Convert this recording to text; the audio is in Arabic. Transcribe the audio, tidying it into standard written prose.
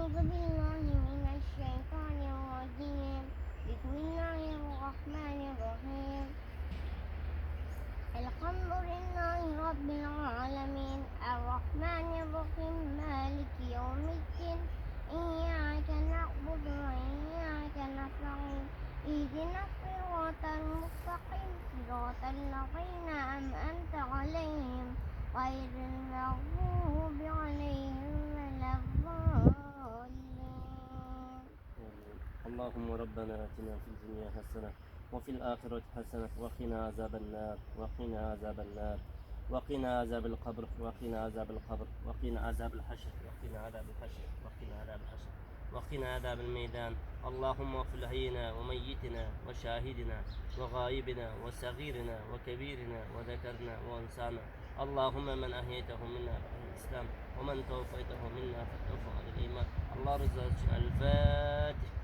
أعوذ بالله من الشيطان الرجيم. بسم الله الرحمن الرحيم. الحمد لله رب العالمين الرحمن الرحيم مالك يوم الدين إياك نعبد وإياك نستعين اهدنا الصراط المستقيم صراط الذين أنعمت عليهم غير المغضوب عليهم ولا الضالين. اللهم ربنا آتنا في الدنيا حسنة وفي الآخرة حسنة وقنا عذاب النار وقنا عذاب النار وقنا عذاب القبر وقنا عذاب القبر وقنا عذاب الحشر وقنا عذاب الحشر وقنا عذاب الحشر وقنا عذاب الميدان. اللهم اغفر لحينا وميتنا وشاهدنا وغائبنا وصغيرنا وكبيرنا وذكرنا وانسانا. اللهم من أحييته منا فأحيي الإسلام ومن توفيته منا فتوفى على الإيمان. الله رزقنا الفاتح.